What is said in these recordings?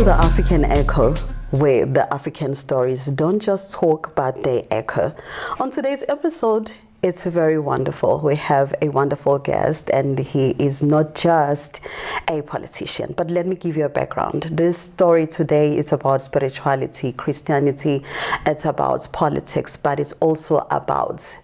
to the African Echo, where the African stories don't just talk, but they echo. On today's episode, it's very wonderful. We have a wonderful guest, and he is not just a politician. But let me give you a background. This story today is about spirituality, Christianity, it's about politics, but it's also about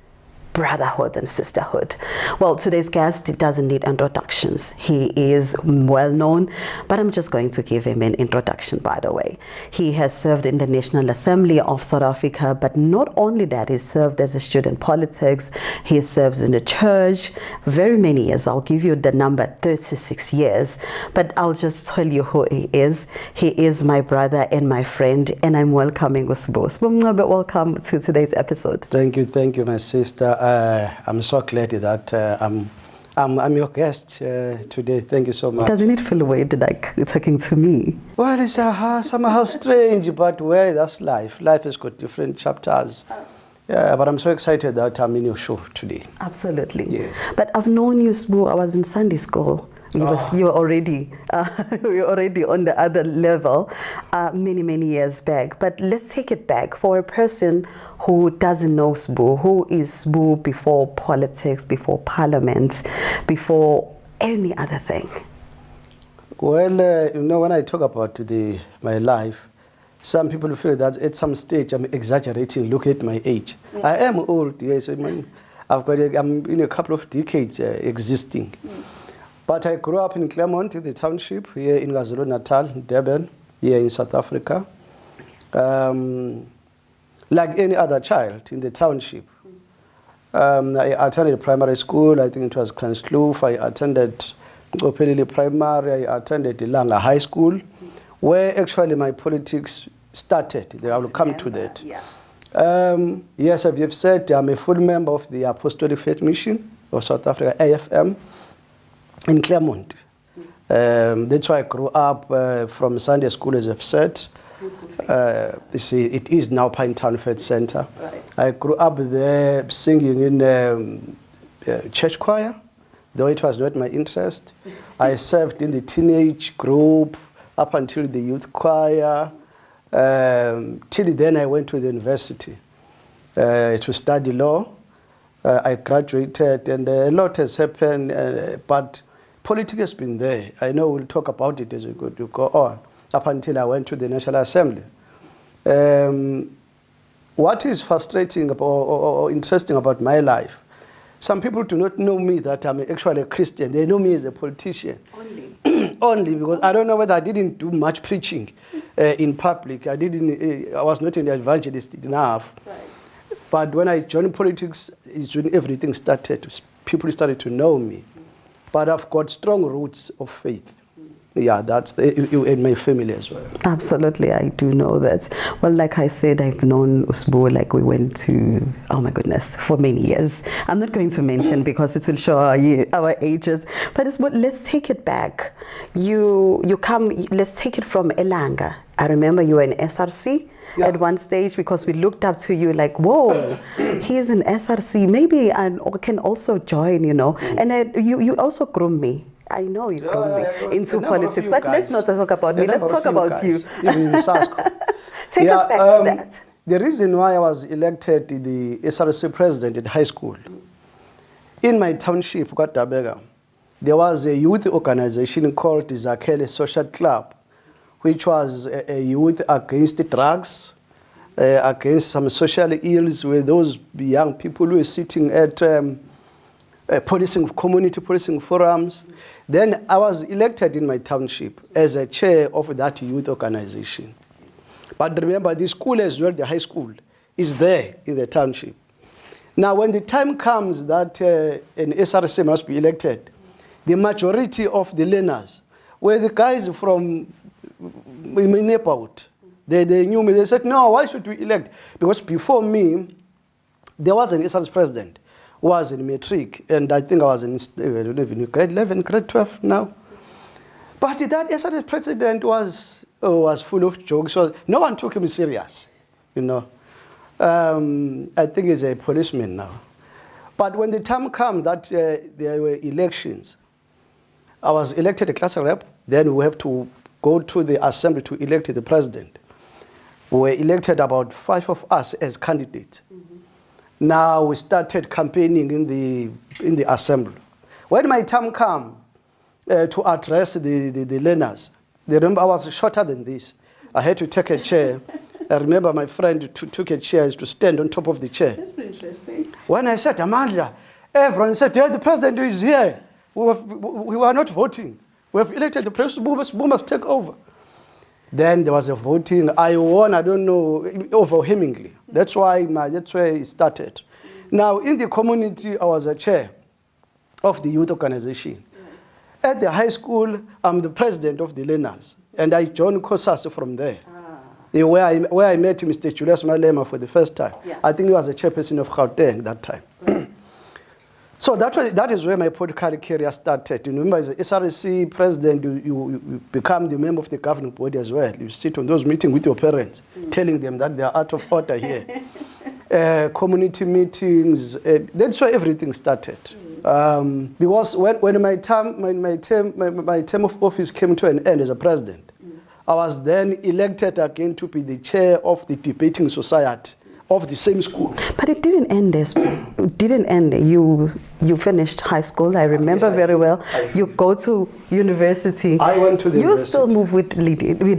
brotherhood and sisterhood. Well, today's guest doesn't need introductions. He is well known, but I'm just going to give him an introduction, by the way. He has served in the National Assembly of South Africa, but not only that, he served as a student politics. He serves in the church very many years. I'll give you the number, 36 years, but I'll just tell you who he is. He is my brother and my friend, and I'm welcoming Usbu. Usbu, welcome to today's episode. Thank you, my sister. I'm so glad that I'm your guest today. Thank you so much. Doesn't it feel weird like talking to me? Well, it's somehow strange, but well, that's life. Life has got different chapters. Yeah, but I'm so excited that I'm in your show today. Absolutely. Yes. But I've known you, Sbu. I was in Sunday school. You were already on the other level many years back. But let's take it back for a person who doesn't know Sbu. Who is Sbu before politics, before parliament, before any other thing? Well, when I talk about my life, some people feel that at some stage I'm exaggerating. Look at my age. I am old, yes. I'm in a couple of decades existing. But I grew up in Claremont, in the township, here in KwaZulu-Natal, Durban, here in South Africa. Like any other child in the township. I attended primary school, I think it was Kranskloof. I attended Opelili Primary, I attended Ilanga High School, where actually my politics started. I will come to that. Yeah. Yes, as you've said, I'm a full member of the Apostolic Faith Mission of South Africa, AFM. In Claremont. That's why I grew up from Sunday school, as I've said. You see, it is now Pinetown Faith Center. Right. I grew up there singing in church choir, though it was not my interest. I served in the teenage group up until the youth choir. Till then I went to the university to study law. I graduated and a lot has happened, but politics has been there. I know we'll talk about it as we go on, up until I went to the National Assembly. What is frustrating or interesting about my life, some people do not know me that I'm actually a Christian. They know me as a politician. Only? Only because I don't know whether I didn't do much preaching in public. I was not an evangelist enough. Right. But when I joined politics, it's when everything started. People started to know me. But I've got strong roots of faith. Yeah, that's in my family as well. Absolutely, I do know that. Well, like I said, I've known Usbu, like we went to, oh my goodness, for many years. I'm not going to mention because it will show our ages. But let's take it back. Let's take it from Ilanga. I remember you were in SRC. Yeah. At one stage, because we looked up to you like, whoa, he's an SRC, maybe I can also join, And you also groomed me. I know you groomed me into politics, but let's not talk about me. Let's talk about you. Even in SASCO. Take us back to that. The reason why I was elected the SRC president at high school, in my township, Katabega, there was a youth organization called the Zakhele Social Club, which was a youth against drugs, against some social ills, where those young people who were sitting at community policing forums. Then I was elected in my township as a chair of that youth organization. But remember, the school as well, the high school, is there in the township. Now, when the time comes that an SRC must be elected, the majority of the learners were the guys from my neighborhood. They knew me. They said, no, why should we elect? Because before me, there was an SRC president who was in matric, and I think I was in grade 11, grade 12 now. But that SRC president was full of jokes. So no one took him serious, I think he's a policeman now. But when the time comes that there were elections, I was elected a class rep. Then we have to go to the assembly to elect the president. We were elected about 5 of us as candidates. Now we started campaigning in the assembly. When my time came to address the learners, they remember I was shorter than this. I had to take a chair. I remember my friend took a chair to stand on top of the chair. That's pretty interesting. When I said, Amandla, everyone said, yeah, the president is here. We were not voting. We have elected the president, who must take over. Then there was a voting. I won, I don't know, overwhelmingly. That's why it started. Now, in the community, I was a chair of the youth organization. At the high school, I'm the president of the learners. And I joined COSAS from there. Where I met Mr. Julius Malema for the first time. Yeah. I think he was a chairperson of Gauteng that time. Right. So that is where my political career started. You remember, as a SRC president, you become the member of the governing body as well. You sit on those meetings with your parents, telling them that they are out of order here. Community meetings, that's where everything started. Because when my term of office came to an end as a president, I was then elected again to be the chair of the debating society of the same school. But it didn't end as you finished high school. I remember very well. You go to university. I went to the You university. still move with the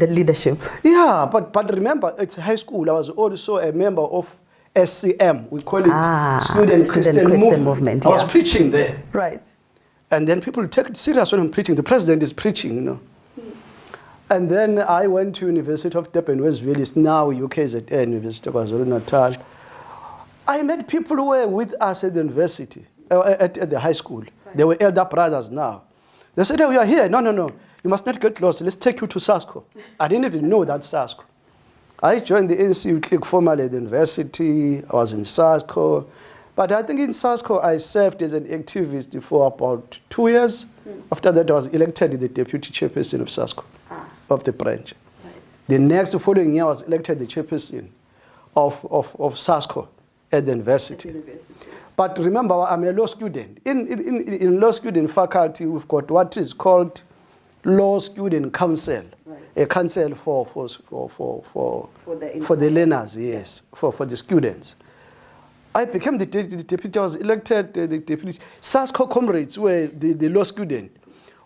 leadership. Yeah, but remember, it's high school. I was also a member of SCM. We call it Student Christian Movement. I was preaching there. Right. And then people take it serious when I'm preaching. The president is preaching, you know. And then I went to University of Durban, Westville, it's now UKZN, University of KwaZulu-Natal. I met people who were with us at the university, at the high school. Right. They were elder brothers now. They said, oh, we are here. No, you must not get lost. Let's take you to SASCO. I didn't even know that SASCO. I joined the NCU clique formally at the university. I was in SASCO. But I think in SASCO, I served as an activist for about 2 years. After that, I was elected the deputy chairperson of SASCO. Of the branch. Right. The next following year, I was elected the chairperson of SASCO at the university. But remember, I'm a law student. In law student faculty, we've got what is called law student council, right. A council for the learners, yes, for the students. I became the deputy. I was elected the deputy. SASCO comrades were the law student.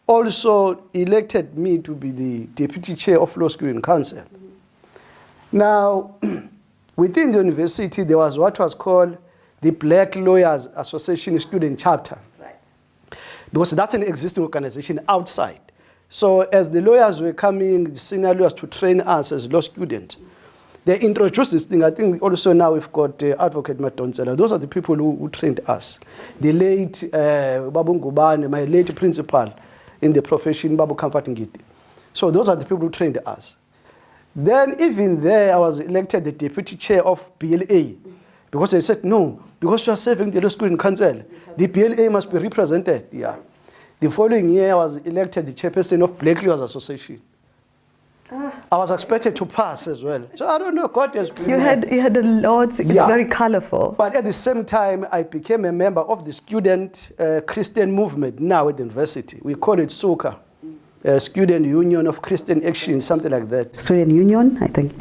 Also elected me to be the deputy chair of Law Student Council. Now, within the university, there was what was called the Black Lawyers Association Student Chapter. Right. Because that's an existing organization outside. So as the lawyers were coming, the senior lawyers to train us as law students, they introduced this thing. I think also now we've got Advocate Madonsela. Those are the people who trained us. The late Babu Ngubane, my late principal, in the profession, Babu Comfort Ngiti. So those are the people who trained us. Then even there, I was elected the deputy chair of BLA. Because they said, no, because you are serving the law school in council, the BLA must be represented. Yeah. The following year, I was elected the chairperson of Black Lawyers Association. I was expected to pass as well. So I don't know, God has been... You had a lot, it's very colorful. But at the same time, I became a member of the Student Christian Movement now at the university. We call it SUCA, Student Union of Christian Action, something like that. Student Union, I think.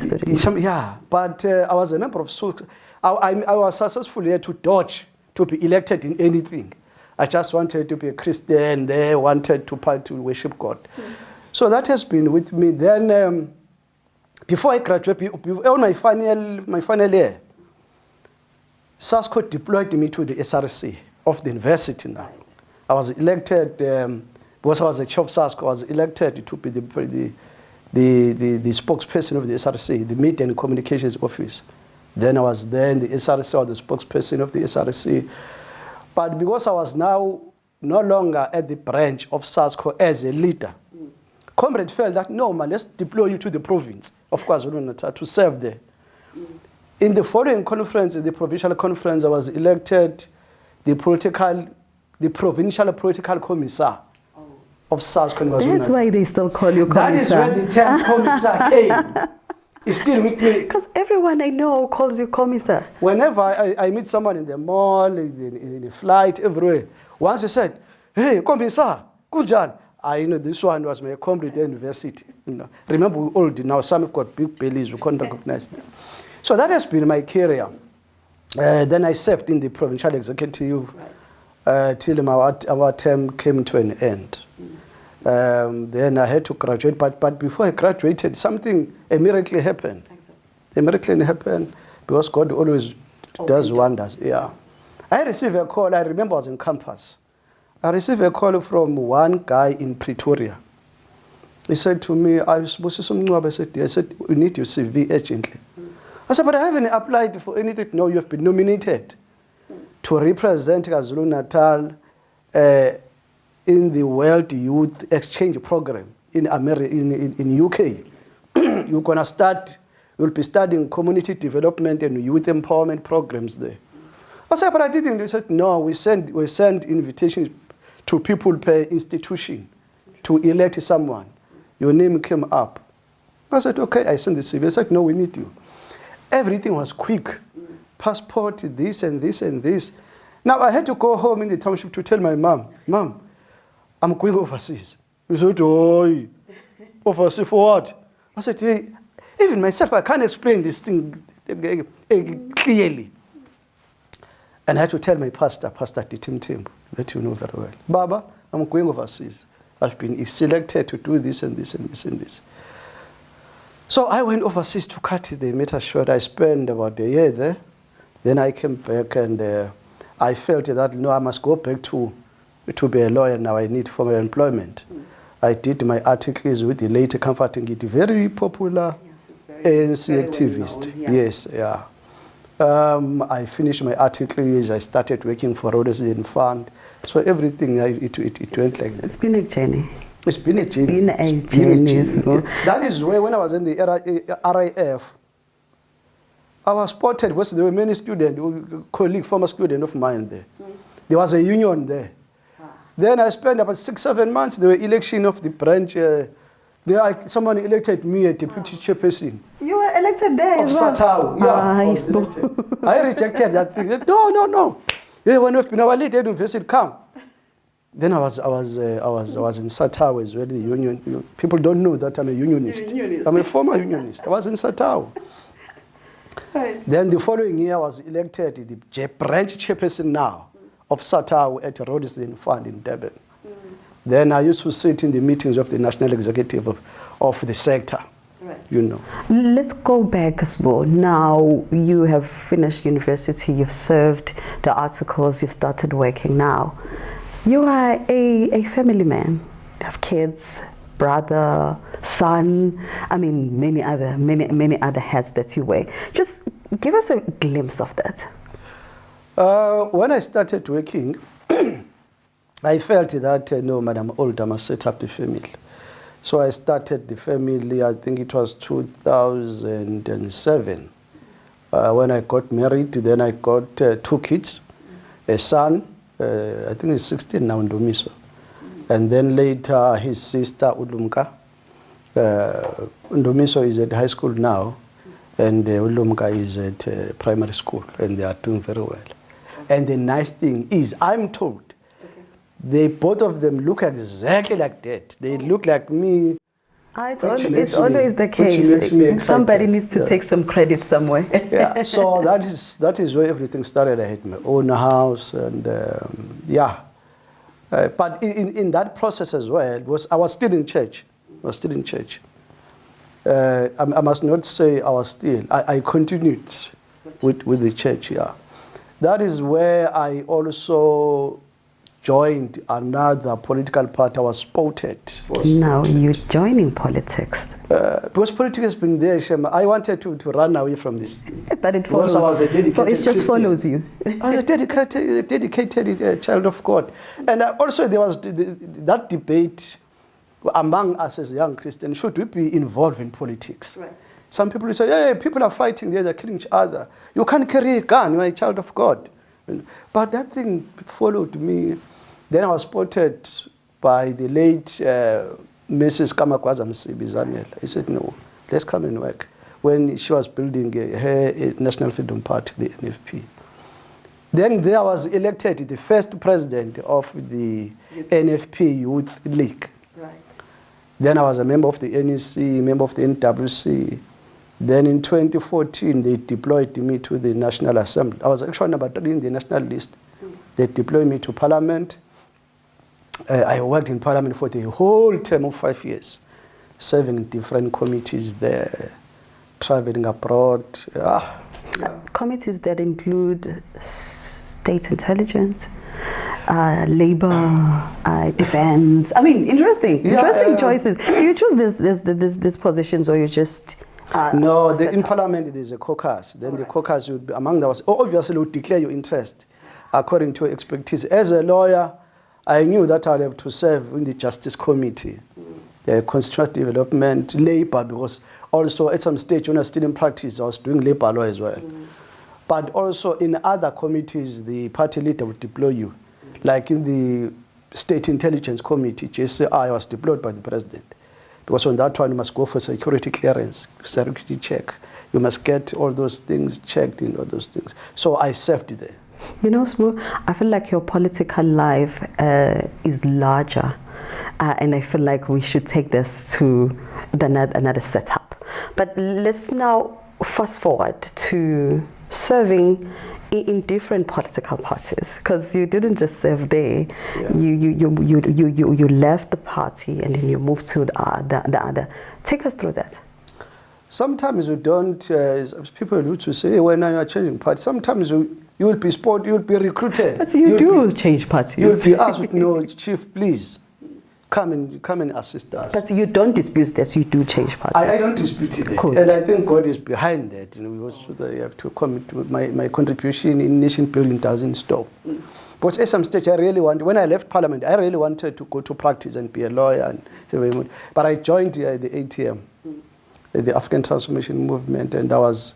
Yeah, but I was a member of SUCA. I was successful here to dodge to be elected in anything. I just wanted to be a Christian. They wanted to worship God. So that has been with me. Then, before I graduated, on my final year, SASCO deployed me to the SRC of the university now. Right. I was elected, because I was a chair of SASCO, I was elected to be the spokesperson of the SRC, the Media and Communications Office. Then I was then the SRC, or the spokesperson of the SRC. But because I was now no longer at the branch of SASCO as a leader, Comrade felt that, no, man, let's deploy you to the province of KwaZulu-Natal to serve there. In the following conference, the provincial conference, I was elected the provincial political commissar of SASCO. That's why they still call you commissar. That is where the term commissar came. It's still with me. Because everyone I know calls you commissar. Whenever I meet someone in the mall, in the flight, everywhere, once they said, hey, commissar, Kunjan, this one was my comrade at university. Remember, we're old now. Some have got big bellies. We can't recognize them. So that has been my career. Then I served in the provincial executive till our term came to an end. Then I had to graduate. But before I graduated, a miracle happened. A miracle happened because God always does wonders. Yeah. I received a call. I remember I was in campus. I received a call from one guy in Pretoria. He said to me, I said, we need your CV urgently. I said, but I haven't applied for anything. No, you have been nominated to represent KwaZulu-Natal in the World Youth Exchange Program in UK. You'll be studying community development and youth empowerment programs there. I said, but I didn't. They said, no, we send invitations to people per institution to elect someone. Your name came up. I said, okay, I sent the CV. I said, no, we need you. Everything was quick. Passport, this and this and this. Now, I had to go home in the township to tell my mom, Mom, I'm going overseas. She said, oh, overseas for what? I said, hey, even myself, I can't explain this thing clearly. And I had to tell my pastor, Pastor Tim, that you know very well. Baba, I'm going overseas. I've been selected to do this and this and this and this. So I went overseas to cut the matter short. I spent about a year there. Then I came back and I felt that, no, I must go back to be a lawyer now. I need formal employment. I did my articles with the late Comforting It, very popular ANC activist. Well, yes, yeah. I finished my articles. I started working for Rhodes Fund. So everything, it went like that. It's been a journey. It's been a journey. It's been a journey. That is where, when I was in the RIF, I was spotted because there were many students, former student of mine there. There was a union there. Then I spent about 6-7 months. There were election of the branch. Someone elected me a deputy chairperson. You were elected there of SATAU. Yeah, I rejected that thing. No. Yeah, when we've been our lead university, come. Then I was in SATAU as well. The union. People don't know that I'm a unionist. I'm a former unionist. I was in SATAU. Right. Then the following year, I was elected the branch chairperson now of SATAU at Rhodes Fund in Durban. Then I used to sit in the meetings of the national executive of the sector. Right. You know. Let's go back as well. Now you have finished university, you've served the articles, you've started working now. You are a family man. You have kids, brother, son, I mean many other hats that you wear. Just give us a glimpse of that. When I started working, I felt that, no, Madam Old, I must set up the family. So I started the family, I think it was 2007. When I got married, then I got 2 kids, a son, I think he's 16 now, Ndomiso. And then later his sister, Ulumka. Ndomiso is at high school now, and Ulumka is at primary school, and they are doing very well. And the nice thing is, I'm told, both of them look exactly like that. They look like me. It's always the case. Somebody needs to take some credit somewhere. Yeah. So that is where everything started. I had my own house, and but in that process as well, I was still in church. I must not say I was still. I continued with the church. Yeah. That is where I also joined another political party. I was spotted. Now you're joining politics. Because politics has been there, Shema. I wanted to run away from this. But it follows. So it just Christian. Follows you. I was a dedicated child of God. And also there was that debate among us as young Christians, should we be involved in politics? Right. Some people say, hey, people are fighting there, they're killing each other. You can't carry a gun, you're a child of God. But that thing followed me. Then I was spotted by the late Mrs. Kamakwaza Msibizanel. He said, no, let's come and work. When she was building her National Freedom Party, the NFP. Then there was elected the first president of the NFP Youth League. Then I was a member of the NEC, member of the NWC. Then in 2014, they deployed me to the National Assembly. I was actually number 3 in the national list. They deployed me to Parliament. I worked in Parliament for the whole term of 5 years, serving different committees there, traveling abroad. Committees that include state intelligence, labor, defense. I mean, interesting choices. Do you choose these positions, or you just no? In Parliament there's a caucus. Then the caucus would be among those. Obviously, would declare your interest according to your expertise. As a lawyer, I knew that I'd have to serve in the Justice Committee, Constitutional Development, Labor, because also at some stage when I was still in practice, I was doing labor law as well. But also in other committees, the party leader would deploy you. Like in the State Intelligence Committee, JCI, I was deployed by the president. Because on that one, you must go for security clearance, security check. You must get all those things checked in, all those things. So I served there. You know, Sbu, I feel like your political life is larger. And I feel like we should take this to another setup. But let's now fast forward to serving in different political parties, because you didn't just serve there. Yeah. You left the party and then you moved to the other. Take us through that. Sometimes you don't. People used to say, when you are changing parties, sometimes you will be spotted, you will be recruited. But you do change parties. You will be asked, no, Chief, please. Come and assist us. But you don't dispute that you do change parties. I don't dispute it. Cool. And I think God is behind that. You know, you have to commit. My contribution in nation building doesn't stop. But at some stage, when I left Parliament, I really wanted to go to practice and be a lawyer. But I joined the ATM, the African Transformation Movement, and I was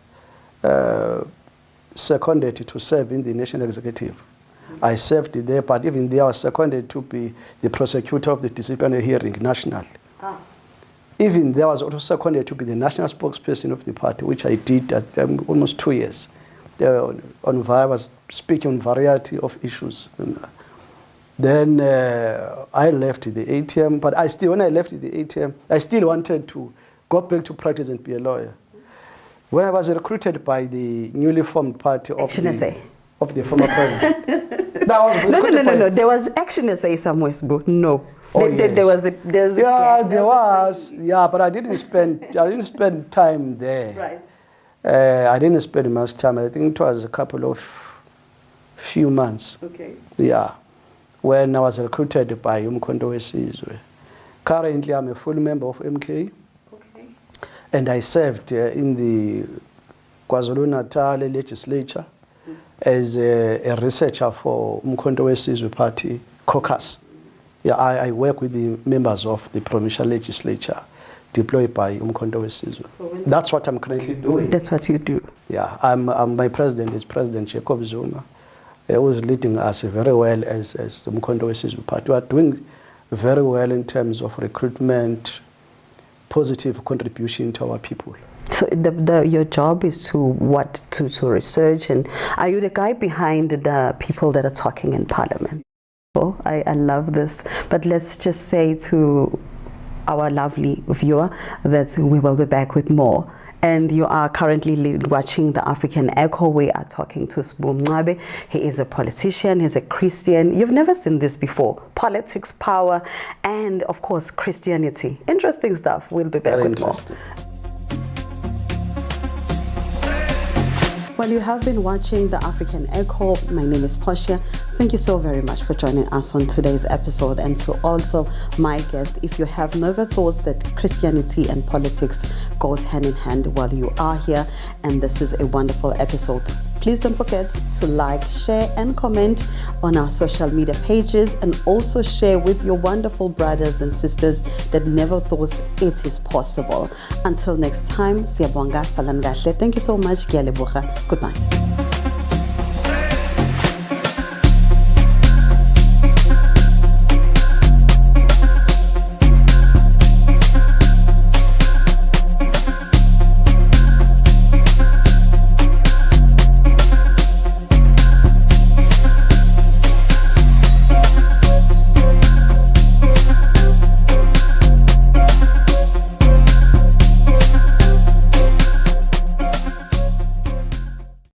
seconded to serve in the National Executive. I served there, but even there I was seconded to be the prosecutor of the disciplinary hearing nationally. Even there I was also seconded to be the national spokesperson of the party, which I did at almost 2 years. I was speaking on a variety of issues. Then I left the ATM, but when I left the ATM, I still wanted to go back to practice and be a lawyer. When I was recruited by the newly formed party of the former president. No. There was Action SA somewhere, but no. There was. Yeah, but I didn't spend time there. Right. I didn't spend much time. I think it was a couple of few months. Okay. Yeah, when I was recruited by Umkhonto weSizwe. Currently, I'm a full member of MK. Okay. And I served in the KwaZulu-Natal legislature as a researcher for Umkhonto weSizwe Party caucus. Yeah, I work with the members of the provincial legislature deployed by Umkhonto weSizwe. So that's what I'm currently doing. That's what you do. Yeah, my president is President Jacob Zuma. He was leading us very well as the Umkhonto weSizwe Party. We are doing very well in terms of recruitment, positive contribution to our people. So your job is to research, and are you the guy behind the people that are talking in Parliament? Well, I love this, but let's just say to our lovely viewer that we will be back with more. And you are currently watching the African Echo. We are talking to Sbu Mncwabe. He is a politician, he's a Christian. You've never seen this before. Politics, power, and of course, Christianity. Interesting stuff. We'll be back with more. Well, you have been watching the African Echo. My name is Portia. Thank you so very much for joining us on today's episode, and to also my guest. If you have never thought that Christianity and politics goes hand in hand, well, you are here, and this is a wonderful episode. Please don't forget to like, share, and comment on our social media pages, and also share with your wonderful brothers and sisters that never thought it is possible. Until next time, siyabonga, salam kahle. Thank you so much. Goodbye.